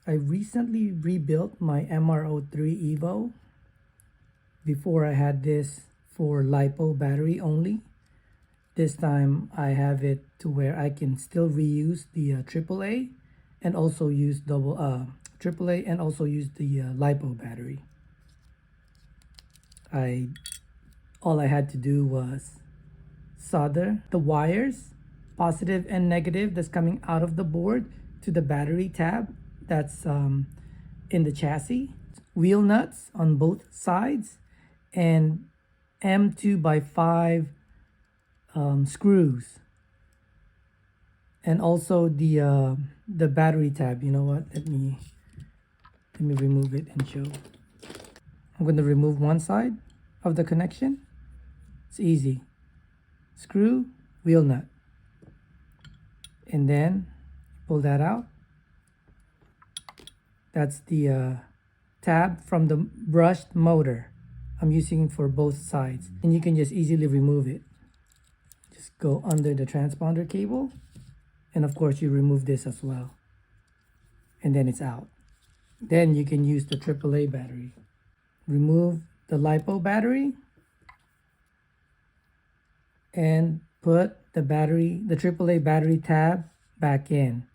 I recently rebuilt my MR03 EVO. Before I had this for LiPo battery only. This time I have it to where I can still reuse the AAA and also use AAA and also use the LiPo battery. All I had to do was solder the wires, positive and negative, that's coming out of the board to the battery tab that's in the chassis, wheel nuts on both sides, and M2x5 screws, and also the battery tab. You know what? Let me remove it and show. I'm going to remove one side of the connection. It's easy. Screw, wheel nut, and then pull that out. That's the tab from the brushed motor I'm using for both sides, and you can just easily remove it. Just go under the transponder cable, and of course you remove this as well, and then it's out. Then you can use the AAA battery. Remove the LiPo battery and put the AAA battery tab back in.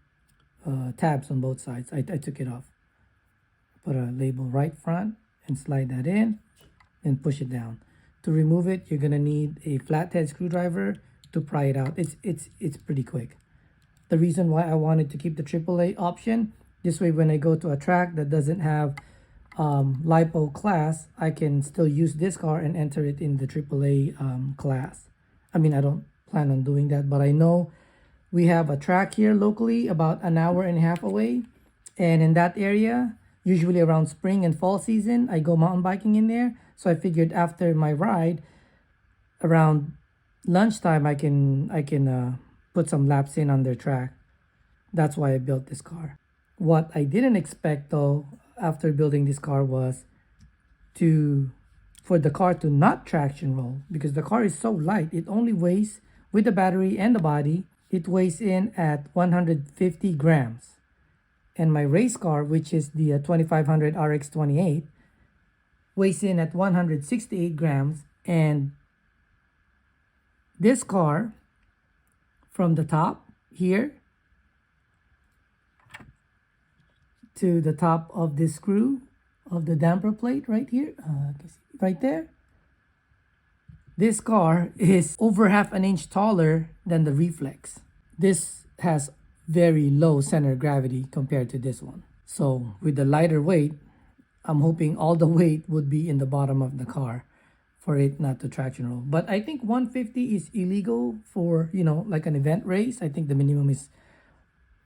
Tabs on both sides. I took it off. Put a label right front and slide that in and push it down. To remove it, you're gonna need a flathead screwdriver to pry it out. It's pretty quick. The reason why I wanted to keep the AAA option, this way when I go to a track that doesn't have LiPo class, I can still use this car and enter it in the AAA class. I mean, I don't plan on doing that, but I know we have a track here locally about an hour and a half away, and in that area, usually around spring and fall season, I go mountain biking in there. So I figured after my ride, around lunchtime, I can put some laps in on their track. That's why I built this car. What I didn't expect though, after building this car, was for the car to not traction roll, because the car is so light. It only weighs, with the battery and the body, it weighs in at 150 grams. And my race car, which is the 2500 RX28, weighs in at 168 grams. And this car, from the top here to the top of this screw of the damper plate right here, right there, this car is over half an inch taller than the Reflex. This has very low center of gravity compared to this one. So with the lighter weight, I'm hoping all the weight would be in the bottom of the car for it not to traction roll. But I think 150 is illegal for, like an event race. I think the minimum is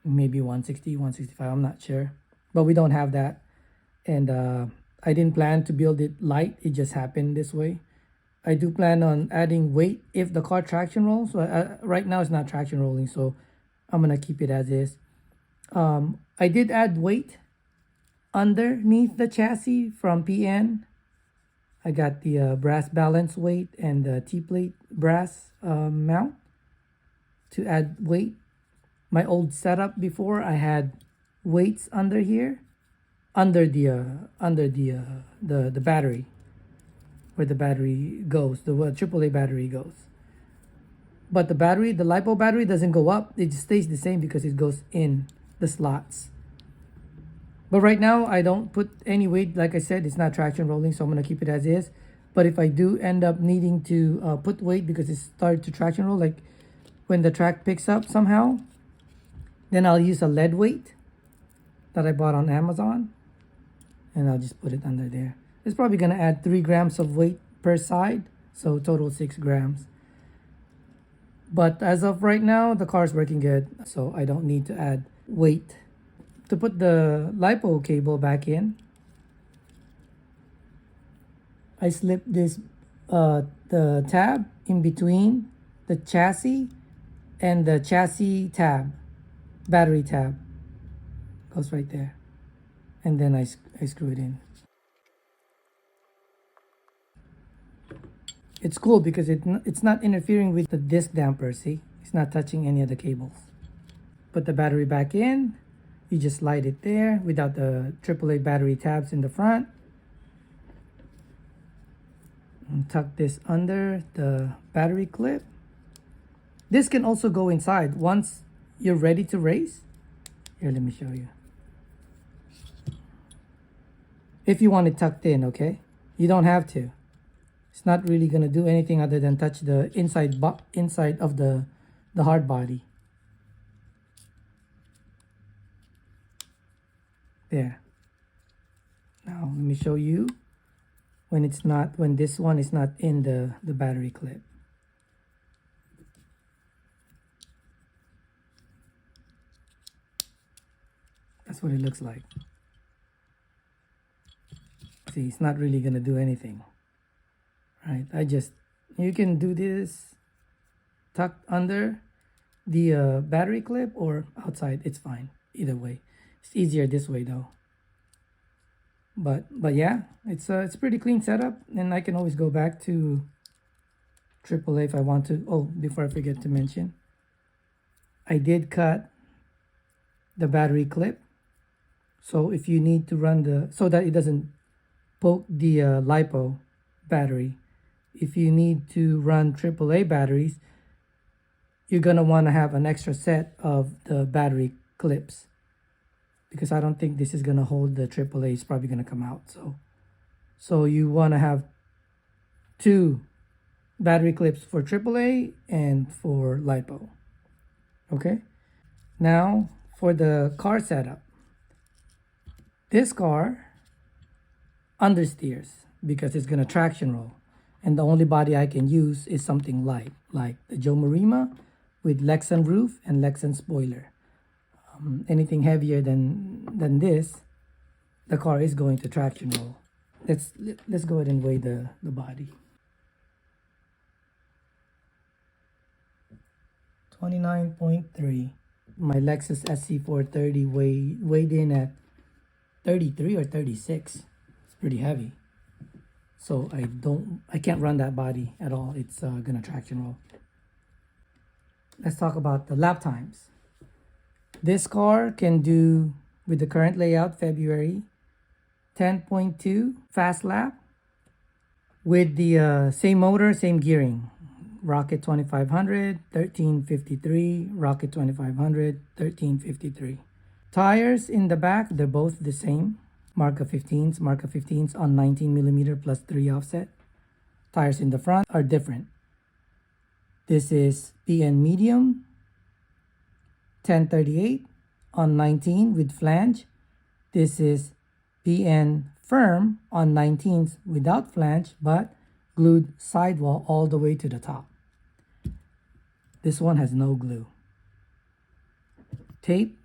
maybe 160, 165, I'm not sure. But we don't have that. And I didn't plan to build it light. It just happened this way. I do plan on adding weight if the car traction rolls. So right now it's not traction rolling, so I'm gonna keep it as is. I did add weight underneath the chassis from PN. I got the brass balance weight and the T-plate brass mount to add weight. My old setup before, I had weights under here, under the battery, where the battery goes, the AAA battery goes. But the LiPo battery doesn't go up. It just stays the same because it goes in the slots. But right now, I don't put any weight. Like I said, it's not traction rolling, so I'm going to keep it as is. But if I do end up needing to put weight because it started to traction roll, like when the track picks up somehow, then I'll use a lead weight that I bought on Amazon, and I'll just put it under there. It's probably going to add 3 grams of weight per side, so total 6 grams. But as of right now, the car's working good, so I don't need to add weight. To put the LiPo cable back in, I slipped this the tab in between the chassis and the chassis tab, battery tab. Goes right there. And then I screw it in. It's cool because it's not interfering with the disc damper, see? It's not touching any of the cables. Put the battery back in. You just slide it there without the AAA battery tabs in the front. And tuck this under the battery clip. This can also go inside once you're ready to race. Here, let me show you. If you want it tucked in, okay? You don't have to. It's not really gonna do anything other than touch the inside of the hard body. There. Now let me show you when this one is not in the battery clip. That's what it looks like. See, it's not really gonna do anything. Right? You can do this tucked under the battery clip or outside. It's fine either way. It's easier this way though. But yeah, it's pretty clean setup, and I can always go back to AAA if I want to. Oh, before I forget to mention, I did cut the battery clip. So if you need to run so that it doesn't poke the LiPo battery, if you need to run AAA batteries, you're gonna want to have an extra set of the battery clips, because I don't think this is gonna hold the AAA. It's probably gonna come out. So you want to have 2 battery clips for AAA and for LiPo. Okay. Now for the car setup. This car understeers because it's gonna traction roll, and the only body I can use is something light, like the Joe Marima with Lexan roof and Lexan spoiler. Anything heavier than this, the car is going to traction roll. Let's go ahead and weigh the body. 29.3. My Lexus SC430 weighed in at 33 or 36. It's pretty heavy. So I can't run that body at all. It's gonna traction roll. Let's talk about the lap times. This car can do, with the current layout, February, 10.2 fast lap with the same motor, same gearing. Rocket 2500, 1353, Rocket 2500, 1353. Tires in the back, they're both the same. Marca 15s on 19mm plus 3 offset. Tires in the front are different. This is PN medium, 1038 on 19 with flange. This is PN firm on 19s without flange, but glued sidewall all the way to the top. This one has no glue. Tape,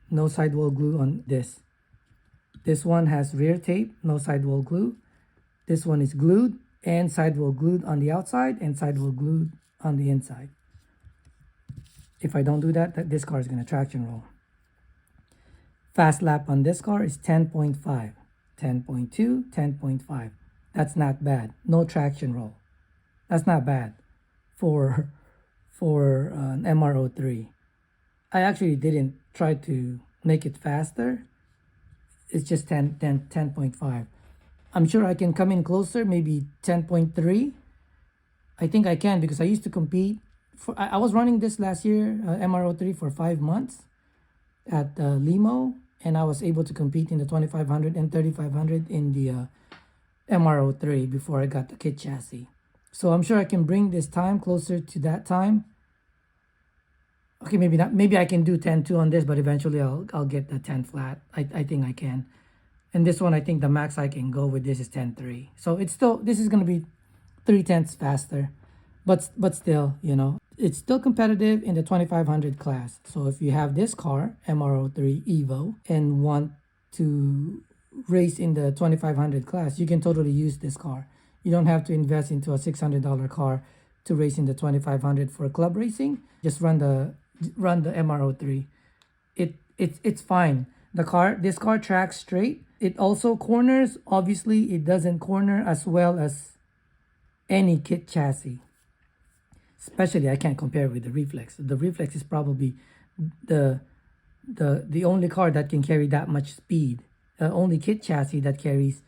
no sidewall glue on this. This one has rear tape, no sidewall glue. This one is glued and sidewall glued on the outside and sidewall glued on the inside. If I don't do that, this car is going to traction roll. Fast lap on this car is 10.5, 10.2, 10.5. That's not bad. No traction roll. That's not bad for an MR03. I actually didn't try to make it faster. It's just 10.5. I'm sure I can come in closer, maybe 10.3. I think I can, because I used to compete. I was running this last year, MR03, for 5 months at LEMO, and I was able to compete in the 2500 and 3500 in the MR03 before I got the kit chassis. So I'm sure I can bring this time closer to that time. Okay, maybe not. Maybe I can do 10.2 on this, but eventually I'll get the 10 flat. I think I can. And this one, I think the max I can go with this is 10.3. So this is going to be 0.3 faster, but still, it's still competitive in the 2500 class. So if you have this car, MR03 EVO, and want to race in the 2500 class, you can totally use this car. You don't have to invest into a $600 car to race in the 2500 for club racing. Just run the MR03. It's fine. This car tracks straight. It also corners. Obviously, it doesn't corner as well as any kit chassis. Especially, I can't compare with the Reflex. The Reflex is probably the the only car that can carry that much speed, only kit chassis that carries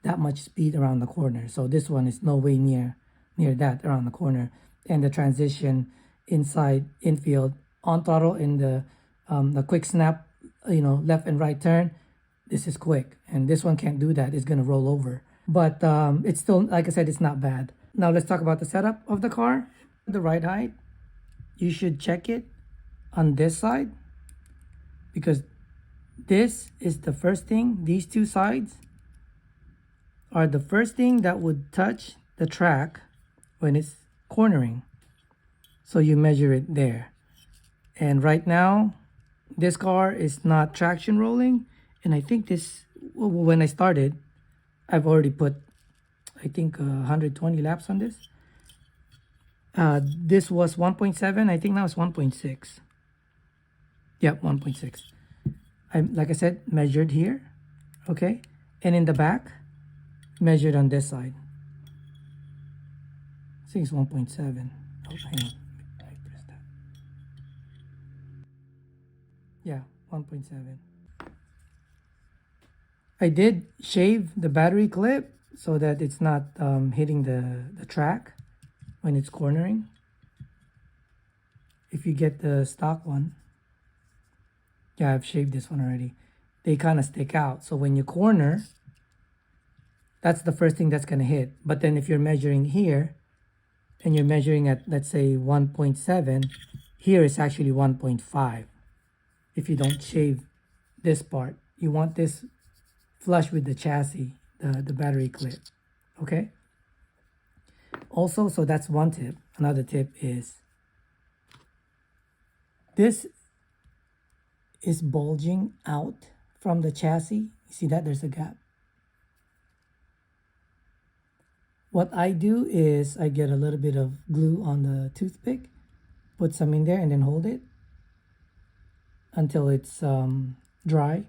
that much speed around the corner. So this one is no way near that around the corner. And the transition inside infield on throttle in the quick snap, left and right turn, this is quick. And this one can't do that. It's going to roll over. But it's still, like I said, it's not bad. Now let's talk about the setup of the car. The ride height, you should check it on this side, because this is the first thing. These two sides are the first thing that would touch the track when it's cornering. So you measure it there. And right now, this car is not traction rolling. And I think when I started, I've already put, I think, 120 laps on this. This was 1.7. I think now it's 1.6. Yep, 1.6. Like I said, measured here. Okay. And in the back, measured on this side. I think it's 1.7. Oh, hang on. I press that. Yeah, 1.7. I did shave the battery clip so that it's not hitting the track when it's cornering. If you get the stock one, yeah, I've shaved this one already. They kind of stick out. So when you corner, that's the first thing that's going to hit. But then if you're measuring here and you're measuring at, let's say, 1.7, here it's actually 1.5. If you don't shave this part, you want this flush with the chassis, the battery clip. Okay? Also, so that's one tip. Another tip is this is bulging out from the chassis. You see that? There's a gap. What I do is I get a little bit of glue on the toothpick, put some in there, and then hold it until it's dry,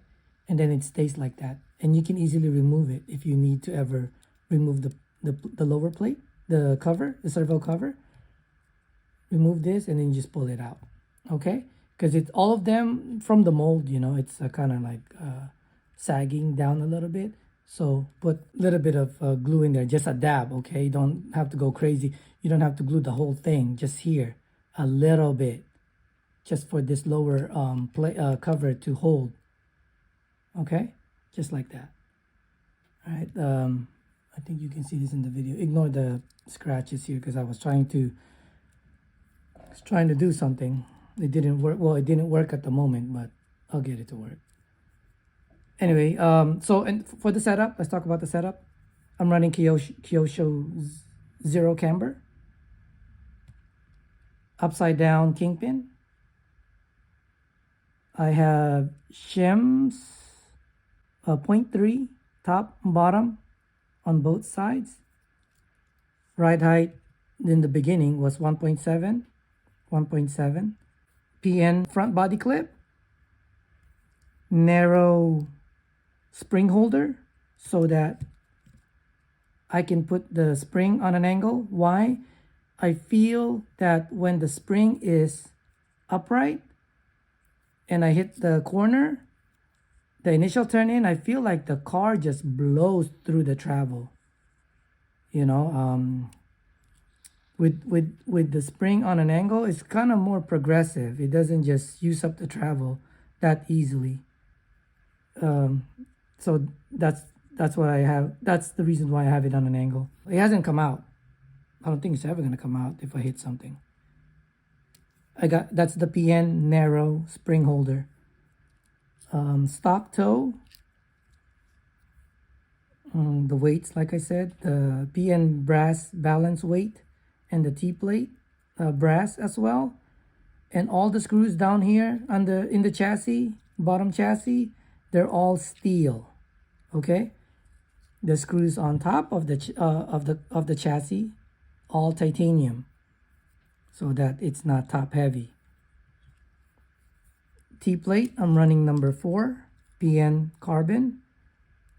and then it stays like that. And you can easily remove it if you need to ever remove the lower plate, the cover, the servo cover. Remove this and then just pull it out. Okay? Because it's all of them from the mold, it's kind of like sagging down a little bit. So put a little bit of glue in there, just a dab, okay? You don't have to go crazy. You don't have to glue the whole thing, just here, a little bit, just for this lower cover to hold, okay? Just like that. All right, I think you can see this in the video. Ignore the scratches here because I was trying to do something. It didn't work. Well, it didn't work at the moment, but I'll get it to work. Anyway, and for the setup, let's talk about the setup. I'm running Kyosho Zero Camber, upside down kingpin. I have shims 0.3 top and bottom on both sides. Ride height in the beginning was 1.7. PN front body clip, narrow spring holder so that I can put the spring on an angle. Why? I feel that when the spring is upright and I hit the corner, the initial turn in, I feel like the car just blows through the travel. With the spring on an angle, it's kind of more progressive. It doesn't just use up the travel that easily. So that's what I have. That's the reason why I have it on an angle. It hasn't come out. I don't think it's ever gonna come out if I hit something. That's the PN narrow spring holder. Stock toe. The weights, like I said, the PN brass balance weight and the T-plate brass as well. And all the screws down here in the chassis, bottom chassis, they're all steel. Okay? The screws on top of the chassis, all titanium, so that it's not top heavy. T-plate, I'm running number 4, PN carbon.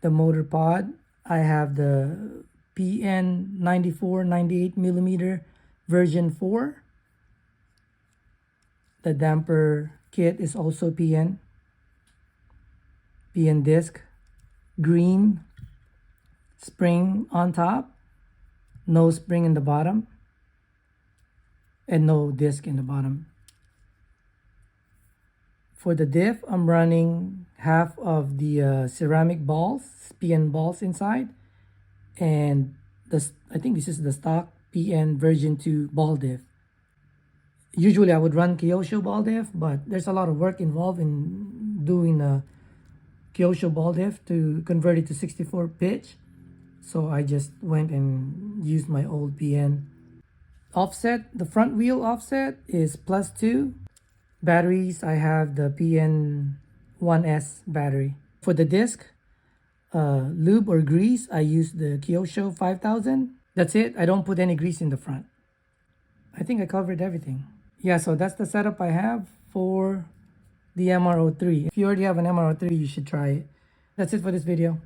The motor pod, I have the PN 98 millimeter version 4. The damper kit is also PN PN disc, green spring on top, no spring in the bottom, and no disc in the bottom. For the diff, I'm running half of the ceramic balls, PN balls inside, and I think this is the stock PN version 2 ball diff. Usually I would run Kyosho ball diff, but there's a lot of work involved in doing a Kyosho ball diff to convert it to 64 pitch. So I just went and used my old PN. Offset, the front wheel offset is +2. Batteries, I have the PN1S battery. For the disc, lube or grease, I use the Kyosho 5000. That's it. I don't put any grease in the front. I think I covered everything. Yeah, so that's the setup I have for the MR03. If you already have an MR03, you should try it. That's it for this video.